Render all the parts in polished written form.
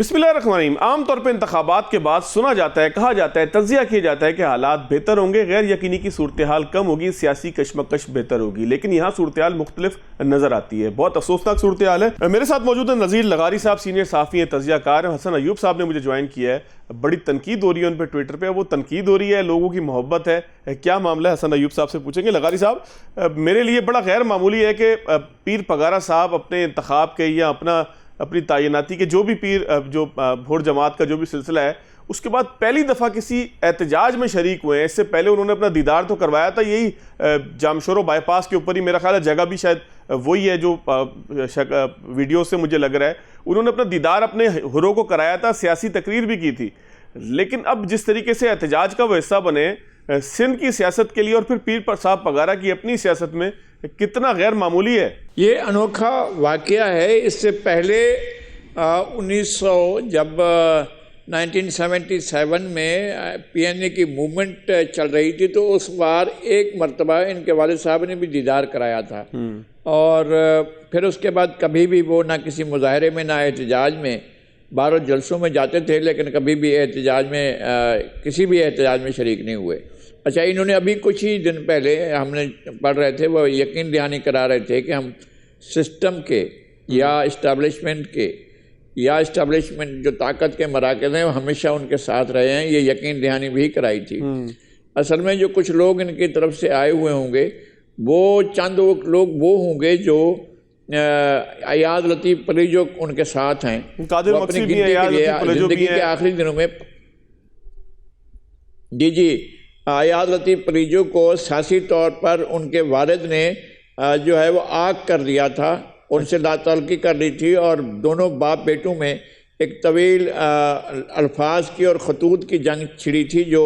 بسم اللہ الرحمن الرحیم۔ عام طور پہ انتخابات کے بعد سنا جاتا ہے، کہا جاتا ہے، تجزیہ کیا جاتا ہے کہ حالات بہتر ہوں گے، غیر یقینی کی صورتحال کم ہوگی، سیاسی کشمکش بہتر ہوگی، لیکن یہاں صورتحال مختلف نظر آتی ہے۔ بہت افسوسناک صورتحال ہے۔ میرے ساتھ موجود ہیں نذیر لغاری صاحب، سینئر صحافی ہیں، تجزیہ کار ہیں۔ حسن ایوب صاحب نے مجھے جوائن کیا ہے، بڑی تنقید ہو رہی ہے ان پہ ٹویٹر پہ، وہ تنقید ہو رہی ہے، لوگوں کی محبت ہے، کیا معاملہ ہے؟ حسن ایوب صاحب سے پوچھیں گے۔ لغاری صاحب، میرے لیے بڑا غیر معمولی ہے کہ پیر پگارا صاحب اپنے انتخاب کے یا اپنی تعیناتی کے جو بھی پیر جو بھوٹ جماعت کا جو بھی سلسلہ ہے، اس کے بعد پہلی دفعہ کسی احتجاج میں شریک ہوئے ہیں۔ اس سے پہلے انہوں نے اپنا دیدار تو کروایا تھا، یہی جامشورو بائی پاس کے اوپر ہی، میرا خیال ہے جگہ بھی شاید وہی ہے جو ویڈیو سے مجھے لگ رہا ہے۔ انہوں نے اپنا دیدار اپنے ہرو کو کرایا تھا، سیاسی تقریر بھی کی تھی، لیکن اب جس طریقے سے احتجاج کا وہ حصہ بنے سندھ کی سیاست کے لیے اور پھر پیر صاحب پگارا کی اپنی سیاست میں، کتنا غیر معمولی ہے یہ انوکھا واقعہ ہے۔ اس سے پہلے 1900 جب 1977 میں پی این اے کی موومنٹ چل رہی تھی تو اس بار ایک مرتبہ ان کے والد صاحب نے بھی دیدار کرایا تھا، اور پھر اس کے بعد کبھی بھی وہ نہ کسی مظاہرے میں نہ احتجاج میں، بارہ جلسوں میں جاتے تھے لیکن کبھی بھی احتجاج میں کسی بھی احتجاج میں شریک نہیں ہوئے۔ اچھا، انہوں نے ابھی کچھ ہی دن پہلے ہم نے پڑھ رہے تھے، وہ یقین دہانی کرا رہے تھے کہ ہم سسٹم کے یا اسٹیبلشمنٹ کے یا اسٹیبلشمنٹ جو طاقت کے مراکز ہیں وہ ہمیشہ ان کے ساتھ رہے ہیں، یہ یقین دہانی بھی کرائی تھی۔ اصل میں جو کچھ لوگ ان کی طرف سے آئے ہوئے ہوں گے، وہ چند لوگ وہ ہوں گے جو ایاز لطیف پلی جو ان کے ساتھ ہیں، وہ اپنی گنتی کے لیے زندگی کے آخری دنوں میں ایاز لطیف پریجو کو سیاسی طور پر ان کے والد نے جو ہے وہ آگ کر دیا تھا، ان سے لا تعلقی کر لی تھی، اور دونوں باپ بیٹوں میں ایک طویل الفاظ کی اور خطوط کی جنگ چھڑی تھی، جو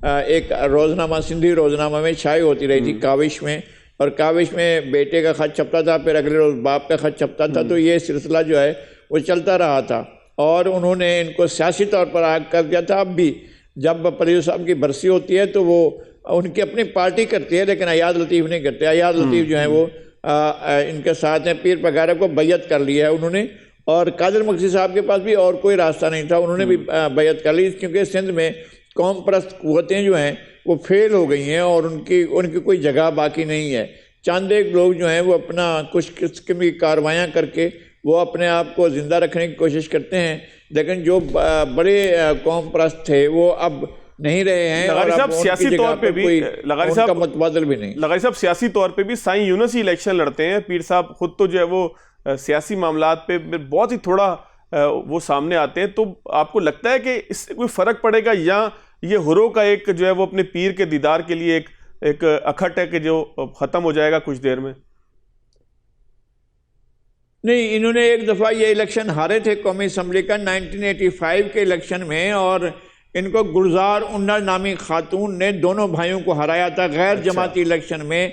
ایک روزنامہ سندھی روزنامہ میں شائع ہوتی رہی تھی، کاوش میں، اور کاوش میں بیٹے کا خط چھپتا تھا، پھر اگلے روز باپ کا خط چھپتا تھا، تو یہ سلسلہ جو ہے وہ چلتا رہا تھا، اور انہوں نے ان کو سیاسی طور پر آگ کر دیا تھا۔ اب بھی جب پریو صاحب کی برسی ہوتی ہے تو وہ ان کی اپنی پارٹی کرتی ہے، لیکن ایاز لطیف نہیں کرتے۔ ایاز لطیف جو ہیں وہ ان کے ساتھ ہیں، پیر پگارا کو بیعت کر لی ہے انہوں نے، اور قادر مکسی صاحب کے پاس بھی اور کوئی راستہ نہیں تھا، انہوں نے بھی بیعت کر لی، کیونکہ سندھ میں قوم پرست قوتیں جو ہیں وہ فیل ہو گئی ہیں اور ان کی کوئی جگہ باقی نہیں ہے۔ چند ایک لوگ جو ہیں وہ اپنا کچھ قسم کی کارروائیاں کر کے وہ اپنے آپ کو زندہ رکھنے کی کوشش کرتے ہیں، لیکن جو بڑے قوم پرست تھے وہ اب نہیں رہے ہیں، لغاری صاحب سیاسی طور پہ بھی لغاری صاحب متبادل بھی نہیں۔ لغاری صاحب سیاسی طور پہ بھی سائیں یونس ہی الیکشن لڑتے ہیں، پیر صاحب خود تو جو ہے وہ سیاسی معاملات پہ بہت ہی تھوڑا وہ سامنے آتے ہیں، تو آپ کو لگتا ہے کہ اس سے کوئی فرق پڑے گا، یا یہ ہرو کا ایک جو ہے وہ اپنے پیر کے دیدار کے لیے ایک اکھٹ ہے کہ جو ختم ہو جائے گا کچھ دیر میں؟ نہیں، انہوں نے ایک دفعہ یہ الیکشن ہارے تھے قومی اسمبلی کا 1985 کے الیکشن میں، اور ان کو گلزار انر نامی خاتون نے دونوں بھائیوں کو ہرایا تھا غیر جماعتی الیکشن میں۔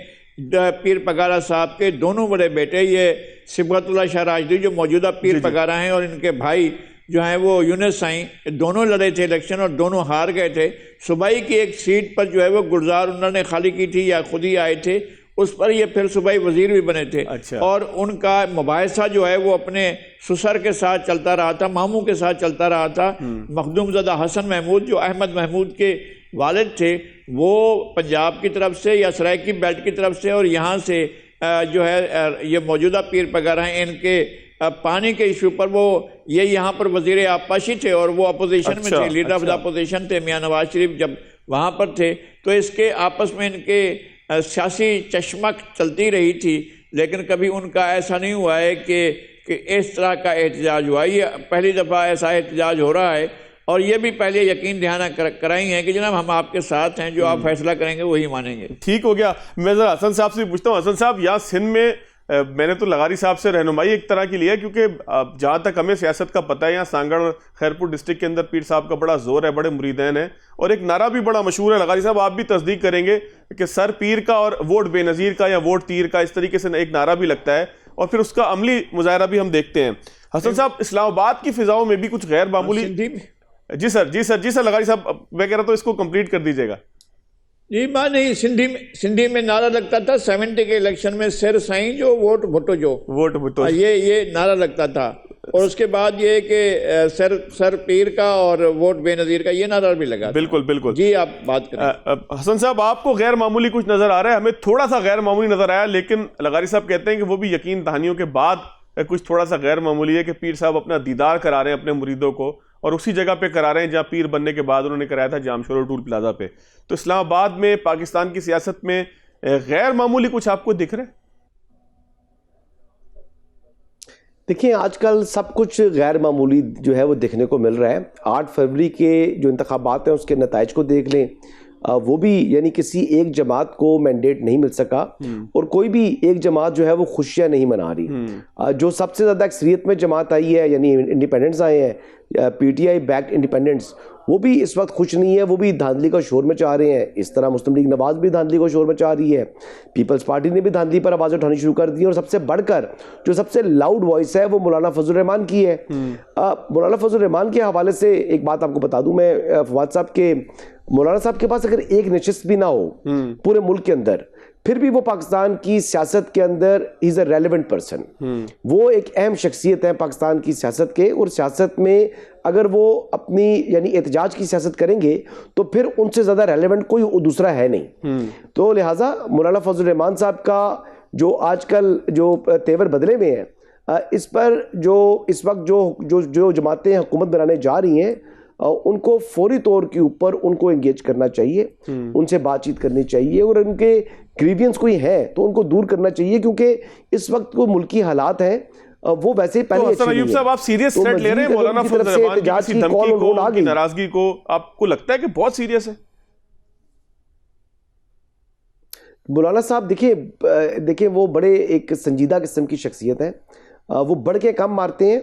پیر پگارا صاحب کے دونوں بڑے بیٹے، یہ صبغت اللہ شاہ راشدی جو موجودہ پیر پگارا ہیں، اور ان کے بھائی جو ہیں وہ یونس سائیں، دونوں لڑے تھے الیکشن اور دونوں ہار گئے تھے۔ صوبائی کی ایک سیٹ پر جو ہے وہ گلزار انر نے خالی کی تھی یا خود ہی آئے تھے، اس پر یہ پھر صوبائی وزیر بھی بنے تھے، اور ان کا مباحثہ جو ہے وہ اپنے سسر کے ساتھ چلتا رہا تھا، ماموں کے ساتھ چلتا رہا تھا۔ مخدوم زدہ حسن محمود جو احمد محمود کے والد تھے، وہ پنجاب کی طرف سے یا سرائکی بیلٹ کی طرف سے، اور یہاں سے جو ہے یہ موجودہ پیر پگارا ہیں، ان کے پانی کے ایشو پر وہ یہ یہاں پر وزیر آبپاشی تھے، اور وہ اپوزیشن میں تھے، لیڈر آف دا اپوزیشن تھے میاں نواز شریف جب وہاں پر تھے، تو اس کے آپس میں ان کے سیاسی چشمک چلتی رہی تھی، لیکن کبھی ان کا ایسا نہیں ہوا ہے کہ اس طرح کا احتجاج ہوا۔ یہ پہلی دفعہ ایسا احتجاج ہو رہا ہے، اور یہ بھی پہلے یقین دہانہ کرائی ہیں کہ جناب ہم آپ کے ساتھ ہیں، جو آپ فیصلہ کریں گے وہی مانیں گے۔ ٹھیک ہو گیا۔ میں ذرا حسن صاحب سے پوچھتا ہوں، حسن صاحب یہاں سندھ میں میں نے تو لغاری صاحب سے رہنمائی ایک طرح کی لی ہے، کیونکہ جہاں تک ہمیں سیاست کا پتہ ہے، یہاں سانگڑ اور خیرپور ڈسٹرکٹ کے اندر پیر صاحب کا بڑا زور ہے، بڑے مریدین ہیں، اور ایک نعرہ بھی بڑا مشہور ہے، لغاری صاحب آپ بھی تصدیق کریں گے کہ سر پیر کا اور ووٹ بے نظیر کا یا ووٹ تیر کا، اس طریقے سے ایک نعرہ بھی لگتا ہے، اور پھر اس کا عملی مظاہرہ بھی ہم دیکھتے ہیں۔ حسن صاحب اسلام آباد کی فضاؤں میں بھی کچھ غیر معمولی، جی سر لغاری صاحب میں کہہ رہا تو اس کو کمپلیٹ کر دیجیے گا۔ جی بات نہیں، سندھی میں نعرہ لگتا تھا 70 کے الیکشن میں، سر سائیں جو ووٹ بھٹو جو، ووٹ بھٹو، یہ نعرہ لگتا تھا، اور اس کے بعد یہ کہ سر پیر کا اور ووٹ بے نظیر کا یہ نعرہ بھی لگا. بالکل بالکل. جی آپ بات کریں. حسن صاحب آپ کو غیر معمولی کچھ نظر آ رہا ہے, ہمیں تھوڑا سا غیر معمولی نظر آیا, لیکن لغاری صاحب کہتے ہیں کہ وہ بھی یقین دہانیوں کے بعد کچھ تھوڑا سا غیر معمولی ہے کہ پیر صاحب اپنا دیدار کرا رہے ہیں اپنے مریدوں کو, اور اسی جگہ پہ کرا رہے ہیں جہاں پیر بننے کے بعد انہوں نے کرایا تھا جام شورو ٹول پلازا پہ. تو اسلام آباد میں پاکستان کی سیاست میں غیر معمولی کچھ آپ کو دکھ رہا ہے؟ دیکھیں آج کل سب کچھ غیر معمولی جو ہے وہ دیکھنے کو مل رہا ہے. 8 فروری کے جو انتخابات ہیں اس کے نتائج کو دیکھ لیں, وہ بھی یعنی کسی ایک جماعت کو مینڈیٹ نہیں مل سکا, اور کوئی بھی ایک جماعت جو ہے وہ خوشیاں نہیں منا رہی. جو سب سے زیادہ اکثریت میں جماعت آئی ہے یعنی انڈیپینڈنٹس آئے ہیں, پی ٹی آئی بیکڈ انڈیپینڈنٹس, وہ بھی اس وقت خوش نہیں ہے, وہ بھی دھاندلی کا شور مچا رہے ہیں. اس طرح مسلم لیگ نواز بھی دھاندلی کا شور مچا رہی ہے, پیپلز پارٹی نے بھی دھاندلی پر آواز اٹھانی شروع کر دی, اور سب سے بڑھ کر جو سب سے لاؤڈ وائس ہے وہ مولانا فضل الرحمان کی ہے. مولانا فضل الرحمان کے حوالے سے ایک بات آپ کو بتا دوں میں, فواد صاحب کے مولانا صاحب کے پاس اگر ایک نشست بھی نہ ہو پورے ملک کے اندر, پھر بھی وہ پاکستان کی سیاست کے اندر از اے ریلیونٹ پرسن. وہ ایک اہم شخصیت ہے پاکستان کی سیاست کے, اور سیاست میں اگر وہ اپنی یعنی احتجاج کی سیاست کریں گے تو پھر ان سے زیادہ ریلیونٹ کوئی دوسرا ہے نہیں. تو لہٰذا مولانا فضل الرحمان صاحب کا جو آج کل جو تیور بدلے میں ہے, اس پر جو اس وقت جو جماعتیں حکومت بنانے جا رہی ہیں, ان کو فوری طور کے اوپر ان کو انگیج کرنا چاہیے, ان سے بات چیت کرنی چاہیے, اور ان کے گریوینس کوئی ہیں تو ان کو دور کرنا چاہیے, کیونکہ اس وقت کو ملکی حالات ہیں وہ ویسے ہی پہلے اچھے نہیں ہیں. صاحب آپ سیریس تھریٹ لے رہے ہیں مولانا فضل الرحمان کی کسی دھمکی کو, کی ناراضگی کو, آپ کو لگتا ہے کہ بہت سیریس ہے؟ مولانا صاحب دیکھیں وہ بڑے ایک سنجیدہ قسم کی شخصیت ہیں, وہ بڑھ کے کم مارتے ہیں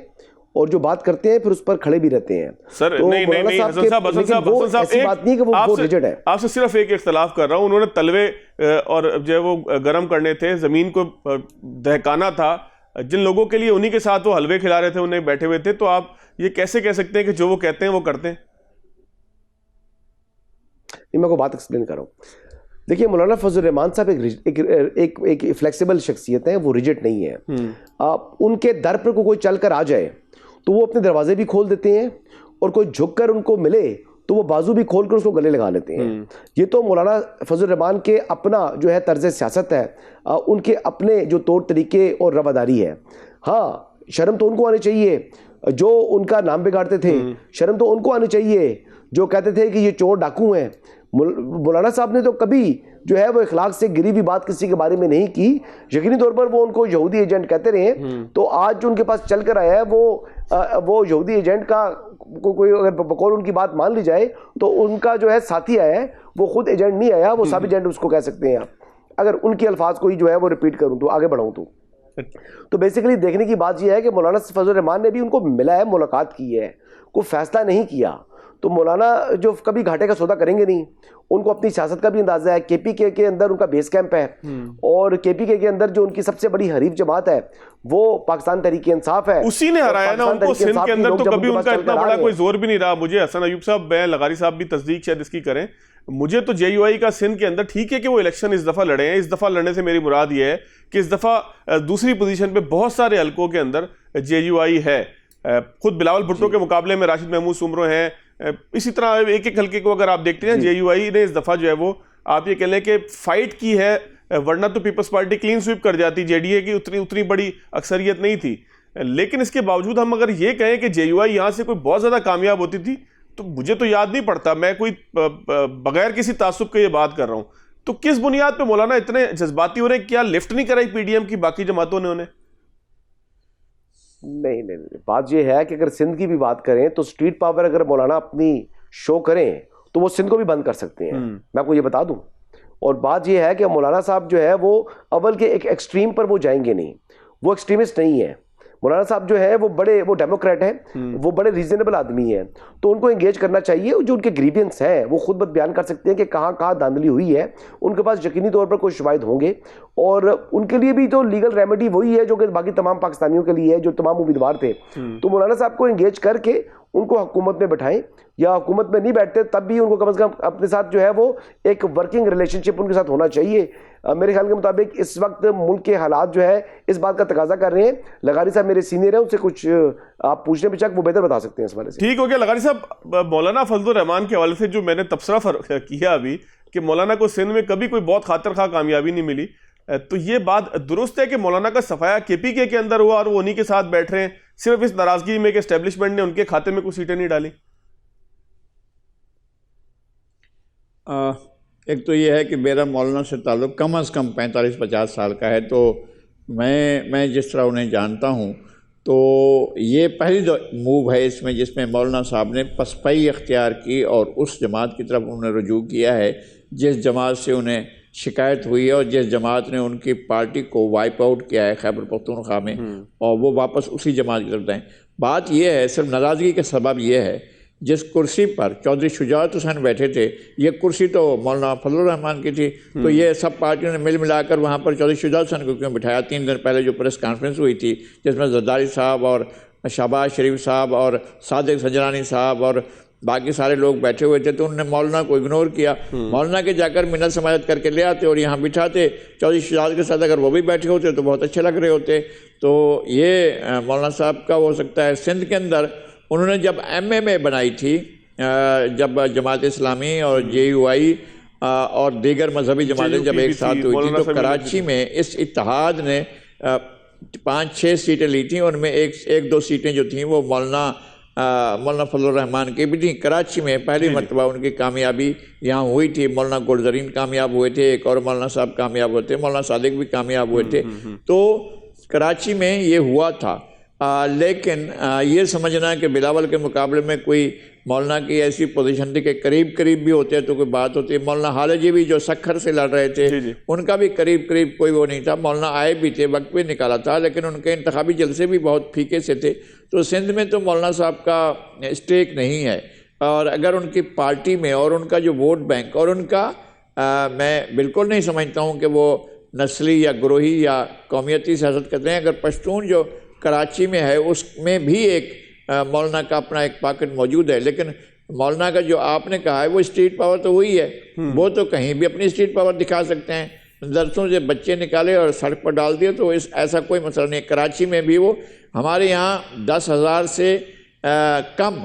اور جو بات کرتے ہیں پھر اس پر کھڑے بھی رہتے ہیں. سر نہیں حسن صاحب ایسی بات نہیں کہ وہ ریجڈ ہے. آپ سے صرف ایک اختلاف کر رہا ہوں, انہوں نے تلوے اور جو ہے وہ گرم کرنے تھے, زمین کو دہکانا تھا, جن لوگوں کے لیے انہی کے ساتھ وہ حلوے کھلا رہے تھے انہیں بیٹھے ہوئے تھے, تو آپ یہ کیسے کہہ سکتے ہیں کہ جو وہ کہتے ہیں وہ کرتے ہیں؟ میں کو بات ایکسپلین کر رہا ہوں. دیکھیے مولانا فضل الرحمان صاحب ایک فلیکسیبل شخصیت ہیں, وہ ریجڈ نہیں ہے. ان کے در پر کوئی چل کر آ جائے تو وہ اپنے دروازے بھی کھول دیتے ہیں, اور کوئی جھک کر ان کو ملے تو وہ بازو بھی کھول کر اس کو گلے لگا لیتے ہیں. یہ تو مولانا فضل الرحمان کے اپنا جو ہے طرز سیاست ہے, ان کے اپنے جو طور طریقے اور رواداری ہے. ہاں شرم تو ان کو آنی چاہیے جو ان کا نام بگاڑتے تھے, شرم تو ان کو آنی چاہیے جو کہتے تھے کہ یہ چور ڈاکو ہیں. مولانا صاحب نے تو کبھی جو ہے وہ اخلاق سے گری بھی بات کسی کے بارے میں نہیں کی. یقینی طور پر وہ ان کو یہودی ایجنٹ کہتے رہے, تو آج جو ان کے پاس چل کر آیا ہے وہ یہودی ایجنٹ کا کوئی اگر بقول ان کی بات مان لی جائے تو ان کا جو ہے ساتھی آیا ہے, وہ خود ایجنٹ نہیں آیا, وہ سب ایجنٹ اس کو کہہ سکتے ہیں آپ, اگر ان کے الفاظ کو ہی جو ہے وہ ریپیٹ کروں تو آگے بڑھاؤں تو بیسیکلی دیکھنے کی بات یہ ہے کہ مولانا فضل الرحمان نے بھی ان کو ملا ہے, ملاقات کی ہے, کوئی فیصلہ نہیں کیا. تو مولانا جو کبھی گھاٹے کا سودا کریں گے نہیں, ان کو اپنی سیاست کا بھی اندازہ ہے. کے پی کے اندر ان کا بیس کیمپ ہے, اور کے پی کے اندر جو ان کی سب سے بڑی حریف جماعت ہے وہ پاکستان تحریک انصاف ہے. اسی نے ہرایا نا ان کو سندھ کے اندر, تو کبھی ان کا اتنا بڑا کوئی زور بھی نہیں رہا. مجھے حسن ایوب صاحب, میں لغاری صاحب بھی تصدیق شاید اس کی کریں, مجھے تو جے یو آئی کا سندھ کے اندر ٹھیک ہے کہ وہ الیکشن اس دفعہ لڑے ہیں, اس دفعہ لڑنے سے میری مراد یہ ہے کہ اس دفعہ دوسری پوزیشن پہ بہت سارے حلقوں کے اندر جے یو آئی ہے. خود بلاول بھٹو کے مقابلے میں راشد محمود سمرو ہیں, اسی طرح ایک ایک حلقے کو اگر آپ دیکھتے ہیں جے یو آئی نے اس دفعہ جو ہے وہ آپ یہ کہہ لیں کہ فائٹ کی ہے, ورنہ تو پیپلز پارٹی کلین سویپ کر جاتی, جے ڈی اے کی اتنی بڑی اکثریت نہیں تھی. لیکن اس کے باوجود ہم اگر یہ کہیں کہ جے یو آئی یہاں سے کوئی بہت زیادہ کامیاب ہوتی تھی, تو مجھے تو یاد نہیں پڑتا, میں کوئی بغیر کسی تعصب کے یہ بات کر رہا ہوں, تو کس بنیاد پہ مولانا اتنے جذباتی ہو رہے ہیں؟ کیا لفٹ نہیں کرائی پی ڈی ایم کی باقی جماعتوں نے انہیں؟ نہیں, بات یہ ہے کہ اگر سندھ کی بھی بات کریں تو اسٹریٹ پاور اگر مولانا اپنی شو کریں تو وہ سندھ کو بھی بند کر سکتے ہیں, میں آپ کو یہ بتا دوں. اور بات یہ ہے کہ مولانا صاحب جو ہے وہ اول کے ایک ایکسٹریم پر وہ جائیں گے نہیں, وہ ایکسٹریمسٹ نہیں ہے. مولانا صاحب جو ہے وہ ڈیموکریٹ ہیں, وہ بڑے ریزنیبل آدمی ہیں, تو ان کو انگیج کرنا چاہیے. جو ان کے گریوینس ہیں وہ خود بیان کر سکتے ہیں کہ کہاں کہاں دھاندلی ہوئی ہے, ان کے پاس یقینی طور پر کوئی شواہد ہوں گے, اور ان کے لیے بھی تو لیگل ریمیڈی وہی ہے جو کہ باقی تمام پاکستانیوں کے لیے ہے جو تمام امیدوار تھے. تو مولانا صاحب کو انگیج کر کے ان کو حکومت میں بٹھائیں, یا حکومت میں نہیں بیٹھتے تب بھی ان کو کم از کم اپنے ساتھ جو ہے وہ ایک ورکنگ ریلیشن شپ ان کے ساتھ ہونا چاہیے. میرے خیال کے مطابق اس وقت ملک کے حالات جو ہے اس بات کا تقاضا کر رہے ہیں. لغاری صاحب میرے سینئر ہیں, ان سے کچھ آپ پوچھنے پہ چاک وہ بہتر بتا سکتے ہیں اس والے سے. ٹھیک ہو گیا. لغاری صاحب, مولانا فضل الرحمان کے حوالے سے جو میں نے تبصرہ کیا ابھی کہ مولانا کو سندھ میں کبھی کوئی بہت خاطر خواہ کامیابی نہیں ملی, تو یہ بات درست ہے کہ مولانا کا صفایا کے پی کے اندر ہوا اور وہ انہی کے ساتھ بیٹھ رہے ہیں صرف اس ناراضگی میں کہ اسٹیبلشمنٹ نے ان کے کھاتے میں کوئی سیٹیں نہیں ڈالی؟ ایک تو یہ ہے کہ میرا مولانا سے تعلق کم از کم 45-50 سال کا ہے, تو میں جس طرح انہیں جانتا ہوں تو یہ پہلی موو ہے اس میں جس میں مولانا صاحب نے پسپائی اختیار کی اور اس جماعت کی طرف انہوں نے رجوع کیا ہے جس جماعت سے انہیں شکایت ہوئی ہے اور جس جماعت نے ان کی پارٹی کو وائپ آؤٹ کیا ہے خیبر پختونخوا میں, اور وہ واپس اسی جماعت کی طرف دیں. بات یہ ہے, صرف ناراضگی کا سبب یہ ہے جس کرسی پر چودھری شجاعت حسین بیٹھے تھے, یہ کرسی تو مولانا فضل الرحمان کی تھی, تو یہ سب پارٹیوں نے مل ملا کر وہاں پر چودھری شجاعت حسین کو کیوں بٹھایا؟ 3 دن پہلے جو پریس کانفرنس ہوئی تھی جس میں زرداری صاحب اور شہباز شریف صاحب اور صادق سنجرانی صاحب اور باقی سارے لوگ بیٹھے ہوئے تھے, تو انہوں نے مولانا کو اگنور کیا. مولانا کے جا کر منت سماجت کر کے لے آتے اور یہاں بٹھاتے. چودھری شجاعت کے ساتھ اگر وہ بھی بیٹھے ہوتے تو بہت اچھے لگ رہے ہوتے. تو یہ مولانا صاحب کا ہو سکتا ہے. سندھ کے اندر انہوں نے جب MMA بنائی تھی, جب جماعت اسلامی اور JUI اور دیگر مذہبی جماعتیں جب ایک ساتھ ہوئی تھی, تو کراچی میں اس اتحاد نے 5-6 سیٹیں لی تھیں. ان میں ایک دو سیٹیں جو تھیں وہ مولانا فضل الرحمان کی بھی تھیں. کراچی میں پہلی مرتبہ ان کی کامیابی یہاں ہوئی تھی. مولانا گلزرین کامیاب ہوئے تھے, ایک اور مولانا صاحب کامیاب ہوئے تھے, مولانا صادق بھی کامیاب ہوئے تھے. تو کراچی میں یہ ہوا تھا. لیکن یہ سمجھنا کہ بلاول کے مقابلے میں کوئی مولانا کی ایسی پوزیشن تھی کہ قریب بھی ہوتے تو کوئی بات ہوتی. مولانا حالجی بھی جو سکھر سے لڑ رہے تھے ان کا بھی قریب کوئی وہ نہیں تھا. مولانا آئے بھی تھے, وقت بھی نکالا تھا, لیکن ان کے انتخابی جلسے بھی بہت پھیکے سے تھے. تو سندھ میں تو مولانا صاحب کا اسٹیک نہیں ہے, اور اگر ان کی پارٹی میں اور ان کا جو ووٹ بینک اور ان کا میں بالکل نہیں سمجھتا ہوں کہ وہ نسلی یا گروہی یا قومیتی سیاست کرتے ہیں. اگر پشتون جو کراچی میں ہے اس میں بھی ایک مولانا کا اپنا ایک پاکٹ موجود ہے, لیکن مولانا کا جو آپ نے کہا ہے وہ اسٹریٹ پاور تو وہی ہے. وہ تو کہیں بھی اپنی اسٹریٹ پاور دکھا سکتے ہیں. درسوں سے بچے نکالے اور سڑک پر ڈال دیے تو ایسا کوئی مسئلہ نہیں. کراچی میں بھی وہ ہمارے یہاں 10,000 سے کم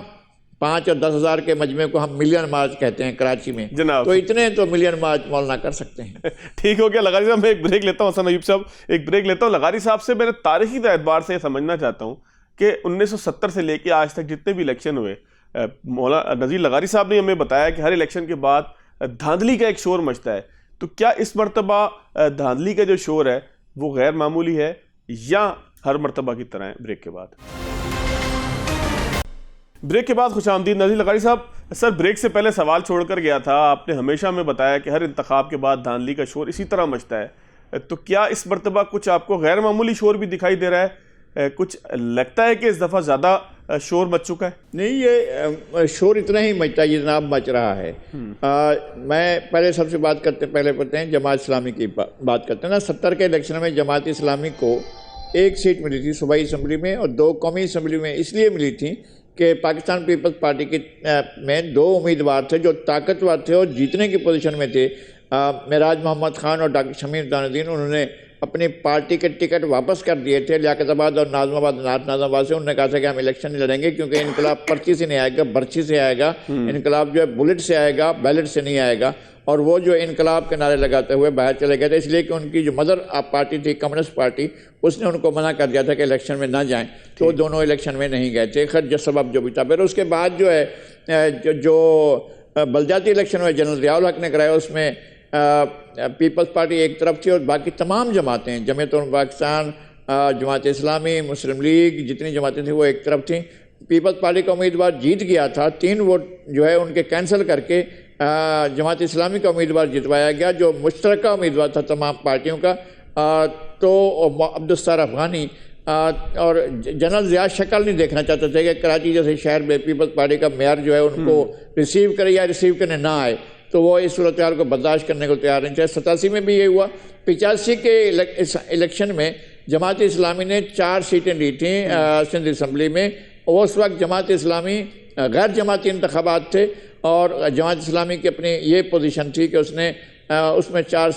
5 اور 10,000 کے مجمع کو ہم ملین مارچ کہتے ہیں کراچی میں, تو اتنے تو ملین مارچ مولانا کر سکتے ہیں. ٹھیک ہو گیا. لغاری صاحب میں ایک بریک لیتا ہوں. حسن ایوب صاحب ایک بریک لیتا ہوں. لغاری صاحب سے میں تاریخی اعتبار سے یہ سمجھنا چاہتا ہوں کہ 1970 سے لے کے آج تک جتنے بھی الیکشن ہوئے, مولانا نذیر لغاری صاحب نے ہمیں بتایا کہ ہر الیکشن کے بعد دھاندلی کا ایک شور مچتا ہے. تو کیا اس مرتبہ دھاندلی کا جو شور ہے وہ غیر معمولی ہے یا ہر مرتبہ کی طرح ہے؟ بریک کے بعد خوش آمدید نذیر لغاری صاحب. سر بریک سے پہلے سوال چھوڑ کر گیا تھا, آپ نے ہمیشہ ہمیں بتایا کہ ہر انتخاب کے بعد دھاندلی کا شور اسی طرح مچتا ہے. تو کیا اس مرتبہ کچھ آپ کو غیر معمولی شور بھی دکھائی دے رہا ہے؟ کچھ لگتا ہے کہ اس دفعہ زیادہ شور مچ چکا ہے؟ نہیں, یہ شور اتنا ہی مچتا ہے جتنا اب مچ رہا ہے. میں پہلے سب سے بات کرتے ہیں جماعت اسلامی کی بات کرتے ہیں نا. 70 کے الیکشن میں جماعت اسلامی کو 1 سیٹ ملی تھی صوبائی اسمبلی میں اور 2 قومی اسمبلی میں. اس لیے ملی تھی کہ پاکستان پیپلز پارٹی کے میں 2 امیدوار تھے جو طاقتور تھے اور جیتنے کی پوزیشن میں تھے. معراج محمد خان اور ڈاکٹر شمیم جان الدین, انہوں نے اپنی پارٹی کے ٹکٹ واپس کر دیے تھے لیاقت آباد اور ناظم آباد سے. انہوں نے کہا تھا کہ ہم الیکشن نہیں لڑیں گے کیونکہ انقلاب پرچی سے نہیں آئے گا, برچی سے آئے گا. انقلاب جو ہے بلٹ سے آئے گا, بیلٹ سے نہیں آئے گا. اور وہ جو انقلاب کے نعرے لگاتے ہوئے باہر چلے گئے تھے, اس لیے کہ ان کی جو مدر پارٹی تھی کمیونسٹ پارٹی, اس نے ان کو منع کر دیا تھا کہ الیکشن میں نہ جائیں. تو دونوں الیکشن میں نہیں گئے تھے. خیر جو سبب جو بھی تھا. پھر اس کے بعد جو ہے جو بلدیاتی الیکشن ہوئے جنرل ضیاء الحق نے کرایا, اس میں پیپلز پارٹی ایک طرف تھی اور باقی تمام جماعتیں, جمعیت پاکستان, جماعت اسلامی, مسلم لیگ, جتنی جماعتیں تھیں وہ ایک طرف تھیں. پیپلز پارٹی کا امیدوار جیت گیا تھا, 3 ووٹ جو ہے ان کے کینسل کر کے جماعت اسلامی کا امیدوار جتوایا گیا جو مشترکہ امیدوار تھا تمام پارٹیوں کا. تو عبدالستار افغانی اور جنرل ضیاء شکل نہیں دیکھنا چاہتے تھے کہ کراچی جیسے شہر میں پیپلز پارٹی کا میئر جو ہے ان کو ریسیو کرے یا ریسیو کرنے نہ آئے. تو وہ اس صورتحال کو برداشت کرنے کو تیار نہیں تھے. 87 میں بھی یہ ہوا. 85 کے الیکشن میں جماعت اسلامی نے 4 سیٹیں لی تھیں سندھ اسمبلی میں اس وقت جماعت اسلامی غیر جماعتی انتخابات تھے اور جماعت اسلامی کی اپنی یہ پوزیشن تھی کہ اس نے اس میں 4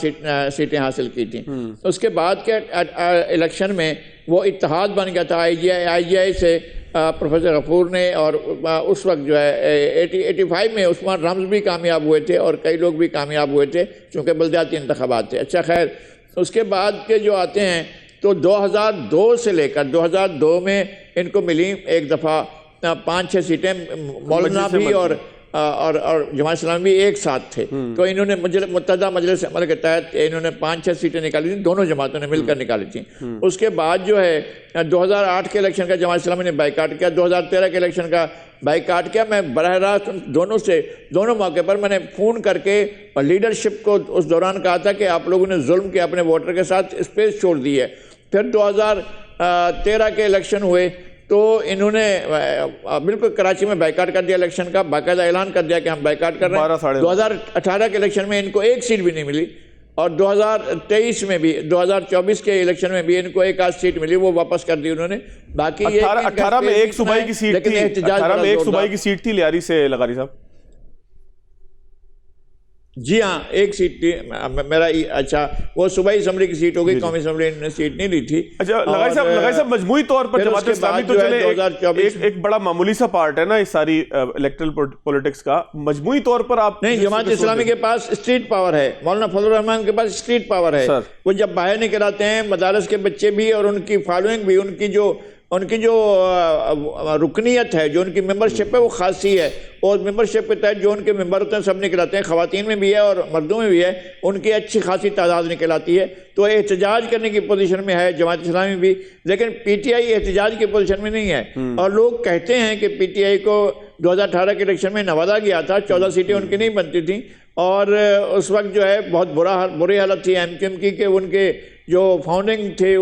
سیٹیں حاصل کی تھیں. اس کے بعد کے الیکشن میں وہ اتحاد بن گیا تھا آئی جی آئی سے پروفیسر غفور نے، اور اس وقت جو ہے 85 میں عثمان رمز بھی کامیاب ہوئے تھے اور کئی لوگ بھی کامیاب ہوئے تھے چونکہ بلدیاتی انتخابات تھے. اچھا خیر، اس کے بعد کے جو آتے ہیں تو 2002 سے لے کر 2002 میں ان کو ملی ایک دفعہ 5-6 سیٹیں، مولانا بھی اور جماعت اسلامی بھی ایک ساتھ تھے. تو انہوں نے متحدہ مجلس عمل کے تحت انہوں نے 5-6 سیٹیں نکالی تھیں، دونوں جماعتوں نے مل کر نکالی تھیں. اس کے بعد جو ہے 2008 کے الیکشن کا جماعت اسلامی نے بائیکاٹ کیا، 2013 کے الیکشن کا بائیکاٹ کیا. میں براہ راست دونوں موقع پر میں نے فون کر کے لیڈرشپ کو اس دوران کہا تھا کہ آپ لوگوں نے ظلم کیا اپنے ووٹر کے ساتھ، اسپیس چھوڑ دی ہے. پھر 2013 کے الیکشن ہوئے تو انہوں نے بالکل کراچی میں بائیکاٹ کر دیا الیکشن کا، باقاعدہ اعلان کر دیا کہ ہم بائیکاٹ کر رہے ہیں. 2018 کے الیکشن میں ان کو ایک سیٹ بھی نہیں ملی، اور 2023 میں بھی 2024 کے الیکشن میں بھی ان کو 1 سیٹ ملی، وہ واپس کر دی انہوں نے. باقی 18 میں ایک صوبائی کی سیٹ تھی، 18 میں ایک صوبائی کی سیٹ تھی لیاری سے لغاری صاحب. جی ہاں، ایک سیٹ تھی میرا. اچھا، وہ صوبائی اسمبلی کی سیٹ ہو گئی، قومی اسمبلی نے سیٹ نہیں لی تھی. اچھا لغاری صاحب مجموعی طور پر جماعت اسلامی تو چلے ایک بڑا معمولی سا پارٹ ہے نا اس ساری الیکٹرل پولیٹکس کا. مجموعی طور پر آپ نہیں، جماعت اسلامی کے پاس اسٹریٹ پاور ہے، مولانا فضل الرحمان کے پاس اسٹریٹ پاور ہے. وہ جب باہر نکل آتے ہیں مدارس کے بچے بھی اور ان کی فالوئنگ بھی، ان کی جو رکنیت ہے، جو ان کی ممبرشپ ہے وہ خاصی ہے. اور ممبرشپ کے تحت جو ان کے ممبر ہوتے ہیں سب نکل آتے ہیں، خواتین میں بھی ہے اور مردوں میں بھی ہے، ان کی اچھی خاصی تعداد نکل آتی ہے. تو احتجاج کرنے کی پوزیشن میں ہے جماعت اسلامی بھی، لیکن پی ٹی آئی احتجاج کی پوزیشن میں نہیں ہے. اور لوگ کہتے ہیں کہ پی ٹی آئی کو 2018 کے الیکشن میں نوازا گیا تھا، 14 سیٹیں ان کی نہیں بنتی تھیں، اور اس وقت جو ہے بہت بری حالت تھی ایم کیو ایم کی کہ ان کے جو فاؤنڈنگ تھے،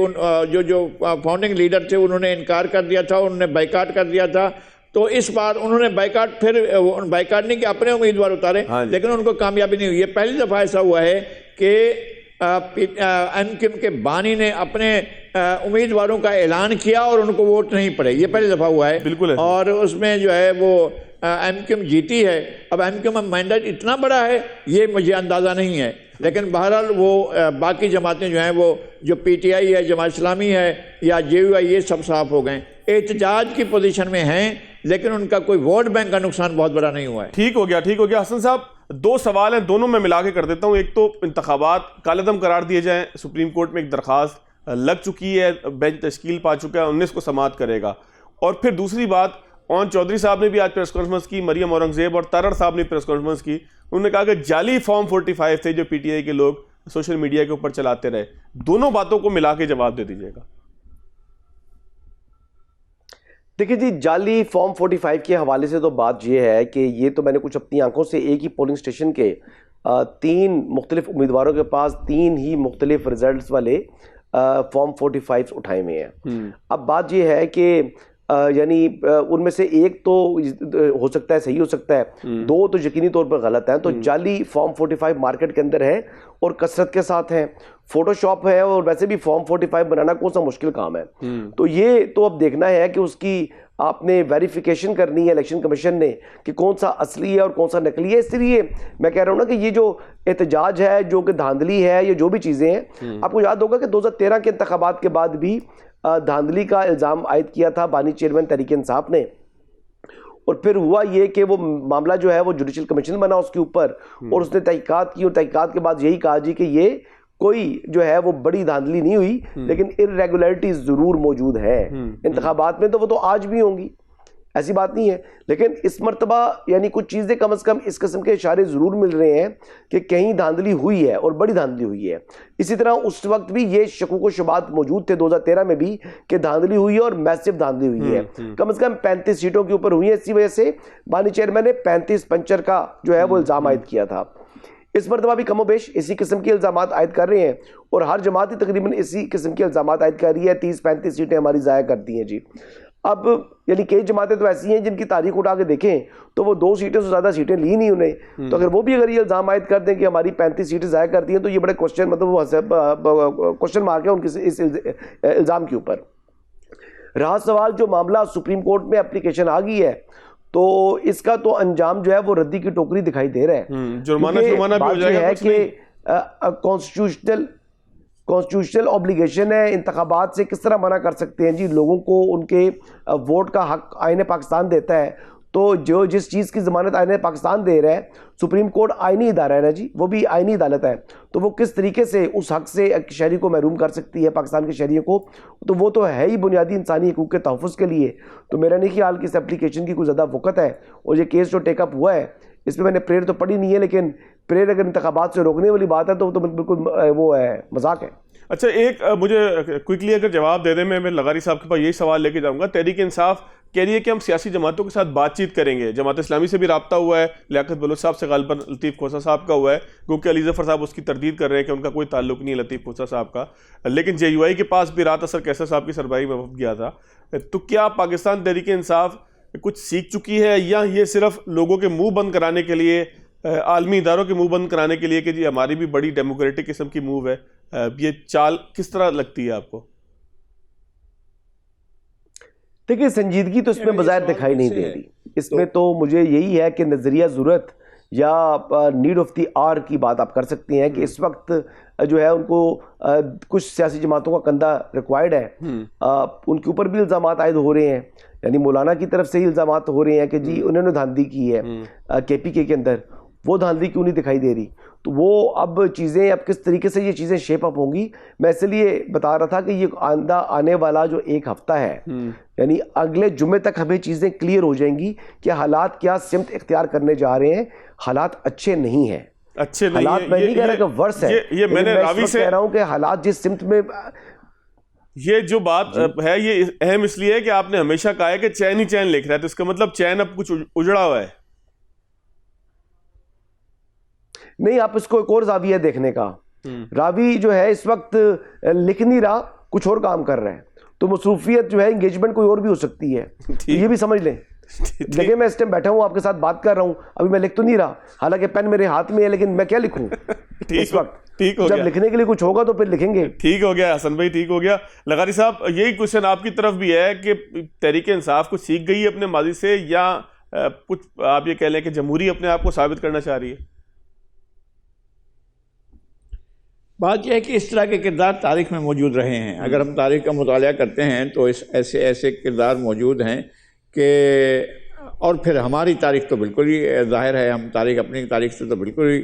جو فاؤنڈنگ لیڈر تھے، انہوں نے انکار کر دیا تھا، انہوں نے بائیکاٹ کر دیا تھا. تو اس بار انہوں نے بائیکاٹ نہیں کہ اپنے امیدوار اتارے، لیکن ان کو کامیابی نہیں ہوئی. یہ پہلی دفعہ ایسا ہوا ہے کہ ایم کیو ایم کے بانی نے اپنے امیدواروں کا اعلان کیا اور ان کو ووٹ نہیں پڑے. یہ پہلی دفعہ ہوا ہے. اور اس میں جو ہے وہ ایم کیو ایم جیتی ہے. اب ایم کیو ایم مینڈیٹ اتنا بڑا ہے یہ مجھے اندازہ نہیں ہے، لیکن بہرحال وہ باقی جماعتیں جو ہیں، وہ جو پی ٹی آئی ہے، جماعت اسلامی ہے یا جے یو آئی، یہ سب صاف ہو گئے، احتجاج کی پوزیشن میں ہیں، لیکن ان کا کوئی ووٹ بینک کا نقصان بہت بڑا نہیں ہوا ہے. ٹھیک ہو گیا. حسن صاحب 2 سوال ہیں، دونوں میں ملا کے کر دیتا ہوں. ایک تو انتخابات کالعدم قرار دیے جائیں، سپریم کورٹ میں ایک درخواست لگ چکی ہے، بینچ تشکیل پا چکا ہے، 19 کو سماعت کرے گا. اور پھر دوسری بات، اون چودھری صاحب نے بھی آج پریس کانفرنس کی، مریم اورنگزیب اور ترڑ صاحب نے پریس کانفرنس کی. انہوں نے کہا کہ جعلی فارم 45 تھے جو پی ٹی آئی کے لوگ سوشل میڈیا کے اوپر چلاتے رہے. دونوں باتوں کو ملا کے جواب دے دیجیے گا. دیکھیں جی، جعلی فارم 45 کے حوالے سے تو بات یہ ہے کہ یہ تو میں نے کچھ اپنی آنکھوں سے ایک ہی پولنگ اسٹیشن کے 3 مختلف امیدواروں کے پاس 3 ہی مختلف ریزلٹس والے فارم 45 اٹھائے ہوئے ہیں. اب بات یہ ہے کہ یعنی ان میں سے ایک تو ہو سکتا ہے صحیح ہو سکتا ہے، 2 تو یقینی طور پر غلط ہیں. تو جعلی فارم 45 مارکیٹ کے اندر ہے اور کثرت کے ساتھ ہیں. فوٹو شاپ ہے، اور ویسے بھی فارم 45 بنانا کون سا مشکل کام ہے. تو یہ تو اب دیکھنا ہے کہ اس کی آپ نے ویریفیکیشن کرنی ہے الیکشن کمیشن نے کہ کون سا اصلی ہے اور کون سا نقلی ہے. اس لیے میں کہہ رہا ہوں نا کہ یہ جو احتجاج ہے، جو کہ دھاندلی ہے، یہ جو بھی چیزیں ہیں، آپ کو یاد ہوگا کہ 2013 کے انتخابات کے بعد بھی دھاندلی کا الزام عائد کیا تھا بانی چیئرمین تحریک انصاف نے. اور پھر ہوا یہ کہ وہ معاملہ جو ہے وہ جوڈیشل کمیشن بنا اس کے اوپر، اور اس نے تحقیقات کی، اور تحقیقات کے بعد یہی کہا جی کہ یہ کوئی جو ہے وہ بڑی دھاندلی نہیں ہوئی، لیکن irregularities ضرور موجود ہے انتخابات میں. تو وہ تو آج بھی ہوں گی، ایسی بات نہیں ہے. لیکن اس مرتبہ یعنی کچھ چیزیں کم از کم اس قسم کے اشارے ضرور مل رہے ہیں کہ کہیں دھاندلی ہوئی ہے اور بڑی دھاندلی ہوئی ہے. اسی طرح اس وقت بھی یہ شکوک و شبہات موجود تھے 2013 میں بھی کہ دھاندلی ہوئی ہے اور میسو دھاندلی ہوئی ہے. کم از کم 35 سیٹوں کے اوپر ہوئی ہے. اسی وجہ سے بانی چیئرمین نے 35 پنچر کا جو ہے وہ الزام عائد کیا تھا. اس مرتبہ بھی کم و بیش اسی قسم کے الزامات عائد کر رہے ہیں، اور ہر جماعت تقریباً اسی قسم کے الزامات عائد کر رہی ہے. 30-35 سیٹیں ہماری ضائع کرتی ہیں جی. اب یعنی کئی جماعتیں تو ایسی ہیں جن کی تاریخ اٹھا کے دیکھیں تو وہ 2 سیٹیں سے زیادہ سیٹیں لی نہیں انہیں. تو اگر وہ بھی اگر یہ الزام عائد کر دیں کہ ہماری 35 سیٹیں ضائع کرتی ہیں تو یہ بڑے کوشچن مارک ہے ان کے اس الزام کے اوپر. رہا سوال جو معاملہ سپریم کورٹ میں اپلیکیشن آ گئی ہے تو اس کا تو انجام جو ہے وہ ردی کی ٹوکری دکھائی دے رہا ہے. جرمانہ بھی ہو جائے گا. ہے کہ کانسٹیٹیوشنل اوبلیگیشن ہے, انتخابات سے کس طرح منع کر سکتے ہیں جی؟ لوگوں کو ان کے ووٹ کا حق آئین پاکستان دیتا ہے, تو جو جس چیز کی ضمانت آئین پاکستان دے رہا ہے, سپریم کورٹ آئینی ادارہ ہے نا جی, وہ بھی آئینی عدالت ہے, تو وہ کس طریقے سے اس حق سے ایک شہری کو محروم کر سکتی ہے, پاکستان کے شہریوں کو؟ تو وہ تو ہے ہی بنیادی انسانی حقوق کے تحفظ کے لیے. تو میرا نہیں خیال کہ اس اپلیکیشن کی کوئی زیادہ وقت ہے. اور یہ کیس جو ٹیک اپ ہوا ہے اس پہ میں نے پریئر تو پڑھی نہیں ہے, لیکن پریئر اگر انتخابات سے روکنے والی بات ہے تو بالکل وہ ہے, مذاق ہے. اچھا, ایک مجھے کوئکلی اگر جواب دے دیں, میں لغاری صاحب کے پاس یہی سوال لے کے جاؤں گا. تحریک انصاف کہہ رہی ہے کہ ہم سیاسی جماعتوں کے ساتھ بات چیت کریں گے. جماعت اسلامی سے بھی رابطہ ہوا ہے, لیاقت بلوچ صاحب سے غالباً لطیف کھوسہ صاحب کا ہوا ہے, کیونکہ علی ظفر صاحب اس کی تردید کر رہے ہیں کہ ان کا کوئی تعلق نہیں ہے لطیف کھوسہ صاحب کا. لیکن جے یو آئی کے پاس بھی رات اثر کیسر صاحب کی سربراہی میں وفد گیا تھا. تو کیا پاکستان تحریک انصاف کچھ سیکھ چکی ہے, یا یہ صرف لوگوں کے منہ بند کرانے کے لیے, عالمی اداروں کے منہ بند کرانے کے لیے کہ جی ہماری بھی بڑی ڈیموکریٹک قسم کی موو ہے؟ یہ چال کس طرح لگتی ہے آپ کو؟ دیکھیں, سنجیدگی تو اس میں بظاہر دکھائی نہیں دے رہی. اس میں تو مجھے یہی ہے کہ نظریہ ضرورت یا نیڈ آف دی آر کی بات آپ کر سکتے ہیں کہ اس وقت جو ہے ان کو کچھ سیاسی جماعتوں کا کندھا ریکوائرڈ ہے. ان کے اوپر بھی الزامات عائد ہو رہے ہیں, یعنی مولانا کی طرف سے ہی الزامات ہو رہے ہیں کہ جی انہوں نے دھاندلی کی ہے کے پی کے اندر. وہ دھاندلی کیوں نہیں دکھائی دے رہی؟ تو وہ اب چیزیں اب کس طریقے سے یہ چیزیں شیپ اپ ہوں گی, میں اس لیے بتا رہا تھا کہ یہ آنے والا جو ایک ہفتہ ہے, یعنی اگلے جمعے تک ہمیں چیزیں کلیئر ہو جائیں گی کہ حالات کیا سمت اختیار کرنے جا رہے ہیں. حالات اچھے نہیں ہیں, حالات میں نہیں کہہ رہا کہ ورس ہے, یہ میں نے راوی سے کہہ رہا ہوں کہ حالات جس سمت میں, یہ جو بات ہے یہ اہم اس لیے ہے کہ آپ نے ہمیشہ کہا ہے کہ چین ہی چین لکھ رہا ہے, تو اس کا مطلب چین اب کچھ اجڑا ہوا ہے. نہیں, آپ اس کو ایک اور زاویہ دیکھنے کا. راوی جو ہے اس وقت لکھ نہیں رہا, کچھ اور کام کر رہا ہے, تو مصروفیت جو ہے انگیجمنٹ کوئی اور بھی ہو سکتی ہے, یہ بھی سمجھ لیں. لیکن میں اس ٹائم بیٹھا ہوں آپ کے ساتھ بات کر رہا ہوں, ابھی میں لکھ تو نہیں رہا, حالانکہ پین میرے ہاتھ میں ہے, لیکن میں کیا لکھوں اس وقت؟ جب لکھنے کے لیے کچھ ہوگا تو پھر لکھیں گے. ٹھیک ہو گیا حسن بھائی, ٹھیک ہو گیا. لغاری صاحب, یہی کوشچن آپ کی طرف بھی ہے کہ تحریک انصاف کو سیکھ گئی ہے اپنے ماضی سے, یا کچھ آپ یہ کہہ لیں کہ جمہوری اپنے آپ کو ثابت کرنا چاہ رہی ہے؟ بات یہ ہے کہ اس طرح کے کردار تاریخ میں موجود رہے ہیں. اگر ہم تاریخ کا مطالعہ کرتے ہیں تو ایسے کردار موجود ہیں کہ, اور پھر ہماری تاریخ تو بالکل ہی ظاہر ہے, ہم اپنی تاریخ سے تو بالکل ہی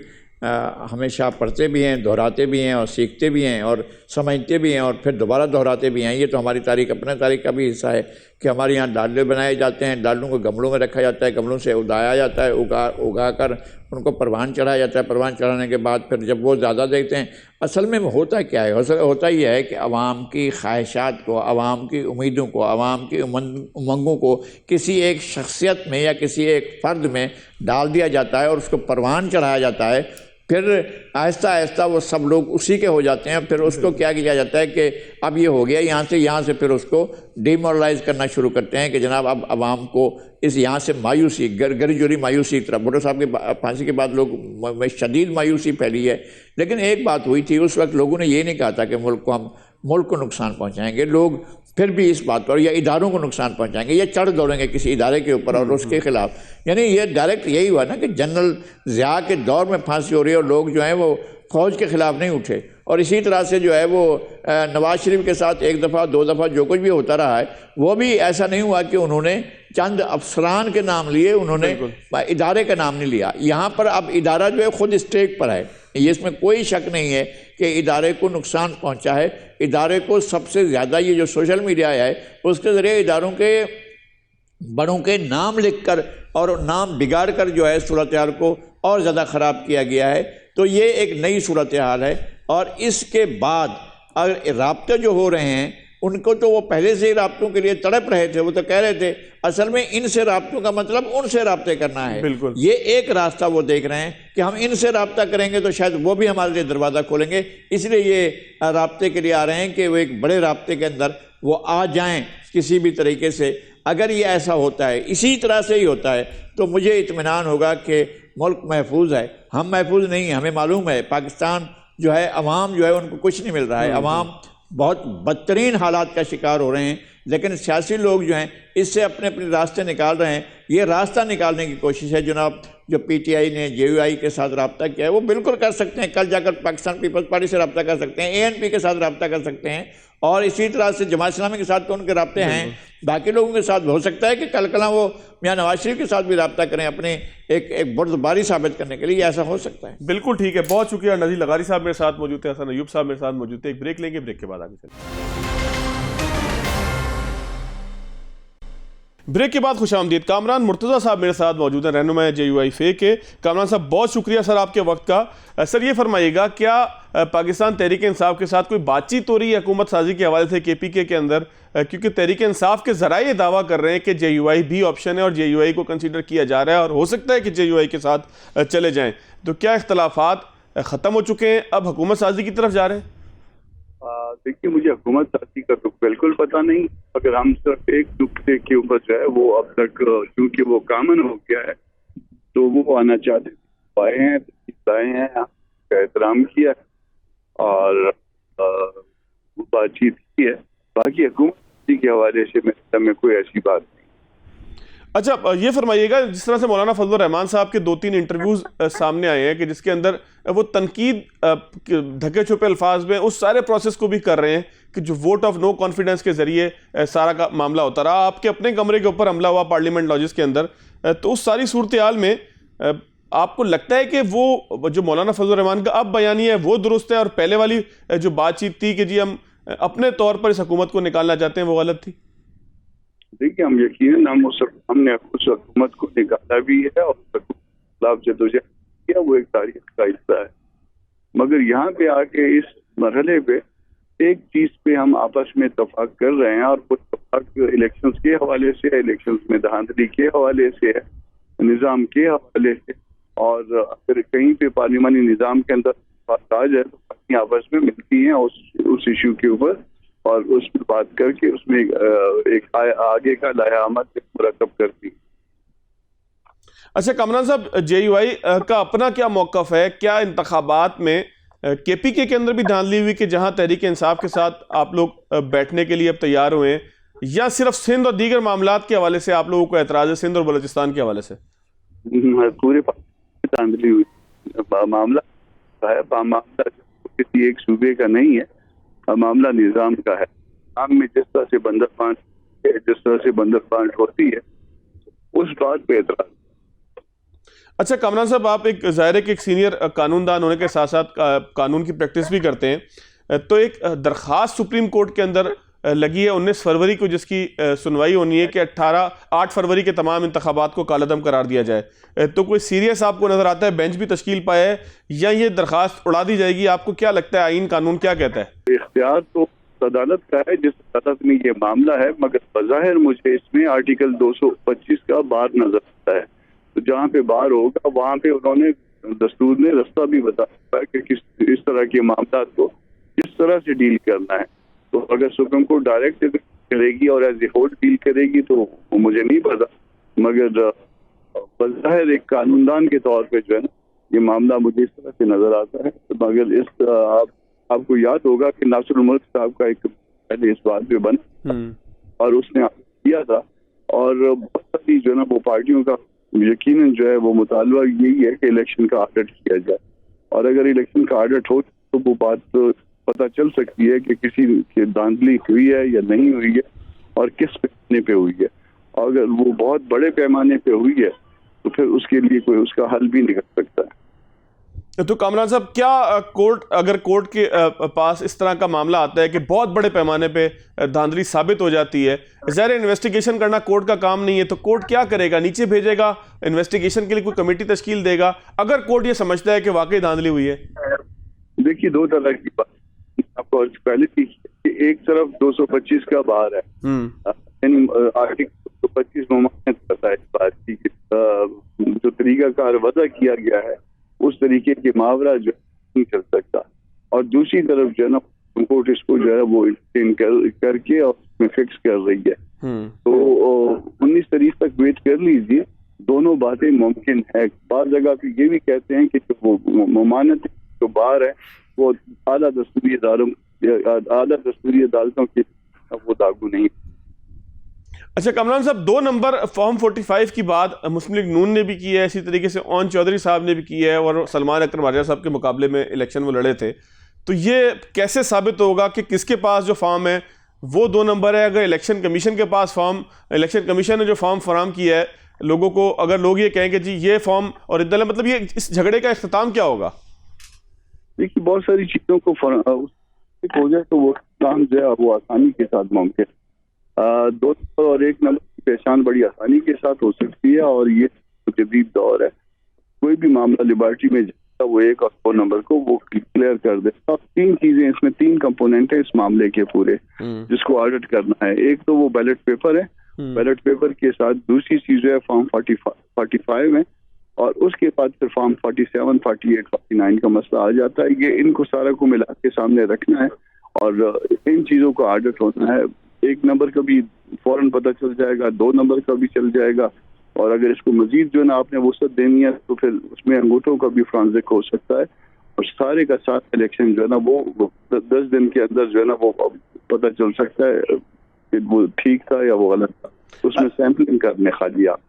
ہمیشہ پڑھتے بھی ہیں, دہراتے بھی ہیں, اور سیکھتے بھی ہیں, اور سمجھتے بھی ہیں, اور پھر دوبارہ دہراتے بھی ہیں. یہ تو ہماری تاریخ, اپنے تاریخ کا بھی حصہ ہے کہ ہمارے یہاں ڈالے بنائے جاتے ہیں, ڈالوں کو گملوں میں رکھا جاتا ہے, گملوں سے اگایا جاتا ہے, اگا کر ان کو پروان چڑھایا جاتا ہے. پروان چڑھانے کے بعد پھر جب وہ زیادہ دیکھتے ہیں, اصل میں ہوتا کیا ہے؟ ہوتا یہ ہے کہ عوام کی خواہشات کو, عوام کی امیدوں کو, عوام کی امنگوں کو کسی ایک شخصیت میں یا کسی ایک فرد میں ڈال دیا جاتا ہے, اور اس کو پروان چڑھایا جاتا ہے. پھر آہستہ آہستہ وہ سب لوگ اسی کے ہو جاتے ہیں. پھر اس کو کیا کیا جاتا ہے کہ اب یہ ہو گیا, یہاں سے پھر اس کو ڈی مورلائز کرنا شروع کرتے ہیں کہ جناب اب عوام کو اس یہاں سے مایوسی, گری جوری مایوسی کی طرف. بھٹو صاحب کی پھانسی کے بعد لوگ میں شدید مایوسی پھیلی ہے. لیکن ایک بات ہوئی تھی, اس وقت لوگوں نے یہ نہیں کہا تھا کہ ملک کو نقصان پہنچائیں گے. لوگ پھر بھی اس بات پر, یا اداروں کو نقصان پہنچائیں گے, یا چڑھ دوڑیں گے کسی ادارے کے اوپر اور اس کے خلاف. یعنی یہ ڈائریکٹ یہی ہوا نا کہ جنرل ضیاء کے دور میں پھانسی ہو رہی ہے, اور لوگ جو ہیں وہ فوج کے خلاف نہیں اٹھے. اور اسی طرح سے جو ہے وہ نواز شریف کے ساتھ ایک دفعہ دو دفعہ جو کچھ بھی ہوتا رہا ہے, وہ بھی ایسا نہیں ہوا کہ انہوں نے چند افسران کے نام لیے, انہوں نے ادارے کا نام نہیں لیا. یہاں پر اب ادارہ جو ہے خود اسٹیک پر ہے, یہ اس میں کوئی شک نہیں ہے کہ ادارے کو نقصان پہنچا ہے. ادارے کو سب سے زیادہ یہ جو سوشل میڈیا ہے اس کے ذریعے اداروں کے بڑوں کے نام لکھ کر اور نام بگاڑ کر جو ہے صورتحال کو اور زیادہ خراب کیا گیا ہے. تو یہ ایک نئی صورتحال ہے. اور اس کے بعد اگر رابطے جو ہو رہے ہیں, ان کو تو وہ پہلے سے ہی رابطوں کے لیے تڑپ رہے تھے. وہ تو کہہ رہے تھے اصل میں ان سے رابطوں کا مطلب ان سے رابطے کرنا ہے. بالکل, یہ ایک راستہ وہ دیکھ رہے ہیں کہ ہم ان سے رابطہ کریں گے تو شاید وہ بھی ہمارے لیے دروازہ کھولیں گے. اس لیے یہ رابطے کے لیے آ رہے ہیں کہ وہ ایک بڑے رابطے کے اندر وہ آ جائیں کسی بھی طریقے سے. اگر یہ ایسا ہوتا ہے, اسی طرح سے ہی ہوتا ہے, تو مجھے اطمینان ہوگا کہ ملک محفوظ ہے. ہم محفوظ نہیں ہیں, ہمیں معلوم ہے پاکستان جو ہے, عوام جو ہے ان کو کچھ نہیں مل رہا ہے. عوام بہت بدترین حالات کا شکار ہو رہے ہیں. لیکن سیاسی لوگ جو ہیں اس سے اپنے اپنے راستے نکال رہے ہیں. یہ راستہ نکالنے کی کوشش ہے جناب جو پی ٹی آئی نے جے یو آئی کے ساتھ رابطہ کیا ہے وہ بالکل کر سکتے ہیں. کل جا کر پاکستان پیپلز پارٹی سے رابطہ کر سکتے ہیں, اے این پی کے ساتھ رابطہ کر سکتے ہیں, اور اسی طرح سے جماعت اسلامی کے ساتھ تو ان کے رابطے ہیں, باقی لوگوں کے ساتھ ہو سکتا ہے کہ کل کلاں وہ میاں نواز شریف کے ساتھ بھی رابطہ کریں اپنے ایک بردباری ثابت کرنے کے لیے. ایسا ہو سکتا ہے. بالکل ٹھیک ہے, بہت شکریہ. نذیر لغاری صاحب میرے ساتھ موجود ہیں, حسن ایوب صاحب میرے ساتھ موجود ہیں. ایک بریک لیں گے, بریک کے بعد آگے چلیں. بریک کے بعد خوش آمدید. کامران مرتضیٰ صاحب میرے ساتھ موجود ہیں, رہنما جے یو آئی فے کے. کامران صاحب بہت شکریہ سر آپ کے وقت کا. سر یہ فرمائیے گا کیا پاکستان تحریک انصاف کے ساتھ کوئی بات چیت ہو رہی ہے حکومت سازی کے حوالے سے کے پی کے اندر, کیونکہ تحریک انصاف کے ذرائع یہ دعویٰ کر رہے ہیں کہ جے یو آئی بھی آپشن ہے اور جے یو آئی کو کنسیڈر کیا جا رہا ہے اور ہو سکتا ہے کہ جے یو آئی کے ساتھ چلے جائیں, تو کیا اختلافات ختم ہو چکے ہیں, اب حکومت سازی کی طرف جا رہے ہیں؟ دیکھیے مجھے حکومت سازی کا تو بالکل پتہ نہیں, اگر ہم صرف ایک نقطے کے اوپر جو ہے وہ اب تک چونکہ وہ کامن ہو گیا ہے تو وہ آنا چاہتے آئے ہیں کا احترام کیا اور بات چیت کی ہے. باقی حکومت کے حوالے سے میں کوئی ایسی بات نہیں. اچھا یہ فرمائیے گا, جس طرح سے مولانا فضل الرحمان صاحب کے 2-3 انٹرویوز سامنے آئے ہیں کہ جس کے اندر وہ تنقید دھکے چھپے الفاظ میں اس سارے پروسیس کو بھی کر رہے ہیں کہ جو ووٹ آف نو کانفیڈنس کے ذریعے سارا کا معاملہ ہوتا رہا, آپ کے اپنے کمرے کے اوپر حملہ ہوا پارلیمنٹ لاجز کے اندر, تو اس ساری صورتحال میں آپ کو لگتا ہے کہ وہ جو مولانا فضل الرحمان کا اب بیانیہ ہے وہ درست ہے اور پہلے والی جو بات چیت تھی کہ جی ہم اپنے طور پر اس حکومت کو نکالنا چاہتے ہیں وہ غلط تھی؟ دیکھیے ہم یقیناً ہم نے اس حکومت کو نکالا بھی ہے اور خلاف جدوجہد کیا, وہ ایک تاریخ کا حصہ ہے. مگر یہاں پہ آ کے اس مرحلے پہ ایک چیز پہ ہم آپس میں اتفاق کر رہے ہیں اور وہ اتفاق الیکشنز کے حوالے سے, الیکشنز میں دھاندلی کے حوالے سے, نظام کے حوالے سے, اور اگر کہیں پہ پارلیمانی نظام کے اندر آ جائے تو پارٹیاں آپس میں ملتی ہیں اس ایشو کے اوپر اور اس پر بات کر کے اس میں ایک آگے کا لائحہ عمل مرتب کرتی. اچھا کامران صاحب, جے یو آئی کا اپنا کیا موقف ہے؟ کیا انتخابات میں کے پی کے اندر بھی دھاندلی ہوئی کہ جہاں تحریک انصاف کے ساتھ آپ لوگ بیٹھنے کے لیے اب تیار ہوئے ہیں, یا صرف سندھ اور دیگر معاملات کے حوالے سے آپ لوگوں کو اعتراض ہے, سندھ اور بلوچستان کے حوالے سے؟ پورے دھاندلی ہوئی. معاملہ کسی ایک صوبے کا نہیں ہے, معاملہ نظام کا ہے. نظام میں جس طرح سے بندر بانٹ ہوتی ہے اس بات پہ اعتراض. اچھا کامران صاحب, آپ ایک ظاہر ہے کہ ایک سینئر قانون دان ہونے کے ساتھ ساتھ قانون کی پریکٹس بھی کرتے ہیں, تو ایک درخواست سپریم کورٹ کے اندر لگی ہے 19 فروری کو جس کی سنوائی ہونی ہے کہ 8 فروری کے تمام انتخابات کو کالعدم قرار دیا جائے, تو کوئی سیریس آپ کو نظر آتا ہے بینچ بھی تشکیل پایا ہے یا یہ درخواست اڑا دی جائے گی؟ آپ کو کیا لگتا ہے آئین قانون کیا کہتا ہے؟ اختیار تو عدالت کا ہے جس عدالت میں یہ معاملہ ہے, مگر بظاہر مجھے اس میں آرٹیکل 225 کا بار نظر آتا ہے. تو جہاں پہ بار ہوگا وہاں پہ انہوں نے دستور نے رستہ بھی بتایا کہ اس طرح کے معاملات کو کس طرح سے ڈیل کرنا ہے. تو اگر سپریم کورٹ ڈائریکٹ کرے گی اور ایز اے ہول ڈیل کرے گی تو مجھے نہیں پتا, مگر بظاہر ایک قانون دان کے طور پہ جو ہے نا یہ معاملہ مجھے اس طرح سے نظر آتا ہے. مگر آپ کو یاد ہوگا کہ ناصر الملک صاحب کا ایک پہلے اس بات پہ بنا اور اس نے کیا تھا, اور بہت ساری جو ہے نا وہ پارٹیوں کا یقیناً جو ہے وہ مطالبہ یہی ہے کہ الیکشن کا آڈٹ کیا جائے, اور اگر الیکشن کا آڈٹ ہو تو وہ بات پتہ چل سکتی ہے کہ کسی کی دھاندلی ہوئی ہے یا نہیں ہوئی ہے اور کس پیمانے پہ ہوئی ہے. اور اگر وہ بہت بڑے پیمانے پہ ہوئی ہے تو پھر اس کے لیے کوئی اس کا حل بھی نکل سکتا ہے. تو کامران صاحب, کیا اگر کورٹ کے پاس اس طرح کا معاملہ آتا ہے کہ بہت بڑے پیمانے پہ دھاندلی ثابت ہو جاتی ہے, ظاہر انویسٹیگیشن کرنا کورٹ کا کام نہیں ہے, تو کورٹ کیا کرے گا؟ نیچے بھیجے گا انویسٹیگیشن کے لیے, کوئی کمیٹی تشکیل دے گا اگر کورٹ یہ سمجھتا ہے کہ واقعی دھاندلی ہوئی ہے؟ دیکھیے دو طرح کی بات آپ کو پہلے تھی, ایک طرف 225 کا بار ہے, یعنی آرٹیکل 225 ممانعت کرتا ہے اس بات کی جو طریقہ کار وضع کیا گیا ہے اس طریقے کے محاورہ جو نہیں چل سکتا, اور دوسری طرف جو ہے نا کورٹ اس کو جو ہے وہ کر کے اور اس میں فکس کر رہی ہے. تو 19 تاریخ تک ویٹ کر لیجیے, دونوں باتیں ممکن ہے. بعض جگہ پہ یہ بھی کہتے ہیں کہ وہ ممانعت جو بار ہے وہ اعلیٰ دستوری عدالتوں کی وہ لاگو نہیں. اچھا کامران صاحب، 2 نمبر فارم 45 کی بات مسلم لیگ نون نے بھی کی ہے، اسی طریقے سے اون چودھری صاحب نے بھی کی ہے، اور سلمان اکرم مہاجر صاحب کے مقابلے میں الیکشن وہ لڑے تھے. تو یہ کیسے ثابت ہوگا کہ کس کے پاس جو فارم ہے وہ 2 نمبر ہے؟ اگر الیکشن کمیشن کے پاس فارم، الیکشن کمیشن نے جو فارم فراہم کیا ہے لوگوں کو، اگر لوگ یہ کہیں کہ جی یہ فارم اور ادھر، مطلب یہ اس جھگڑے کا اختتام کیا ہوگا؟ دیکھیے بہت ساری چیزوں کو ہو جائے تو وہ کام جو ہے وہ آسانی کے ساتھ ممکن 2 نمبر اور 1 نمبر کی پہچان بڑی آسانی کے ساتھ ہو سکتی ہے، اور یہ جدید دور ہے. کوئی بھی معاملہ لیبارٹری میں جاتا وہ 1 اور 2 نمبر کو وہ کلیئر کر دیتا. 3 چیزیں اس میں، 3 کمپوننٹ ہیں اس معاملے کے پورے جس کو آڈٹ کرنا ہے. ایک تو وہ بیلٹ پیپر ہے، بیلٹ پیپر کے ساتھ دوسری چیز جو ہے فارم 45 ہے، اور اس کے بعد پھر فارم 47، 48، 49 کا مسئلہ آ جاتا ہے. یہ ان کو سارا کو ملا کے سامنے رکھنا ہے اور ان چیزوں کو آڈٹ ہونا ہے. 1 نمبر کا بھی فوراً پتہ چل جائے گا، 2 نمبر کا بھی چل جائے گا، اور اگر اس کو مزید جو ہے نا آپ نے وسعت دینی ہے تو پھر اس میں انگوٹھوں کا بھی فرانزک ہو سکتا ہے. اور سارے کا ساتھ الیکشن جو ہے نا وہ 10 دن کے اندر جو ہے نا وہ پتہ چل سکتا ہے کہ وہ ٹھیک تھا یا وہ غلط تھا. اس میں سیمپلنگ کرنے خالی آپ.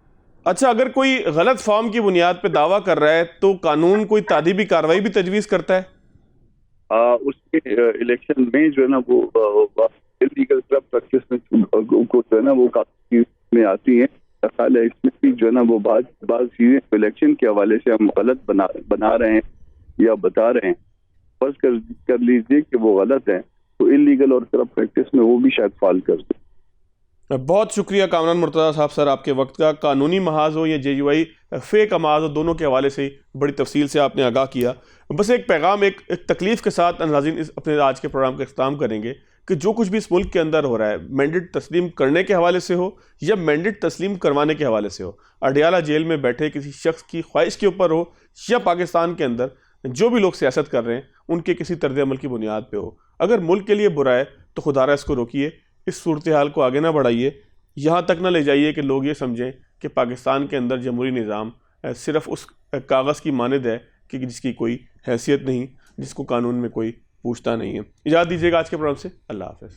اچھا، اگر کوئی غلط فارم کی بنیاد پہ دعویٰ کر رہا ہے تو قانون کوئی تعدیبی کارروائی بھی تجویز کرتا ہے؟ اس کے الیکشن میں جو ہے نا وہ انلیگل کرپٹ پریکٹس میں جو ہے نا وہ کافی میں آتی ہیں. خیال ہے اس میں بھی جو ہے نا وہ بعض چیزیں الیکشن کے حوالے سے ہم غلط بنا رہے ہیں یا بتا رہے ہیں، فرض کر لیجیے کہ وہ غلط ہے تو انلیگل اور کرپٹ پریکٹس میں وہ بھی شاید فال کر دیں. بہت شکریہ کامران مرتضیٰ صاحب سر آپ کے وقت کا. قانونی محاذ ہو یا JUI فیک محاذ ہو، دونوں کے حوالے سے بڑی تفصیل سے آپ نے آگاہ کیا. بس ایک پیغام، ایک تکلیف کے ساتھ ناظرین اپنے آج کے پروگرام کا اختتام کریں گے کہ جو کچھ بھی اس ملک کے اندر ہو رہا ہے، مینڈیٹ تسلیم کرنے کے حوالے سے ہو یا مینڈیٹ تسلیم کروانے کے حوالے سے ہو، اڈیالہ جیل میں بیٹھے کسی شخص کی خواہش کے اوپر ہو یا پاکستان کے اندر جو بھی لوگ سیاست کر رہے ہیں ان کے کسی طرز عمل کی بنیاد پہ ہو، اگر ملک کے لیے برا ہے تو خدا را اس کو روکیے، اس صورتحال کو آگے نہ بڑھائیے، یہاں تک نہ لے جائیے کہ لوگ یہ سمجھیں کہ پاکستان کے اندر جمہوری نظام صرف اس کاغذ کی مانند ہے کہ جس کی کوئی حیثیت نہیں، جس کو قانون میں کوئی پوچھتا نہیں ہے. اجازت دیجیے گا آج کے پروگرام سے. اللہ حافظ.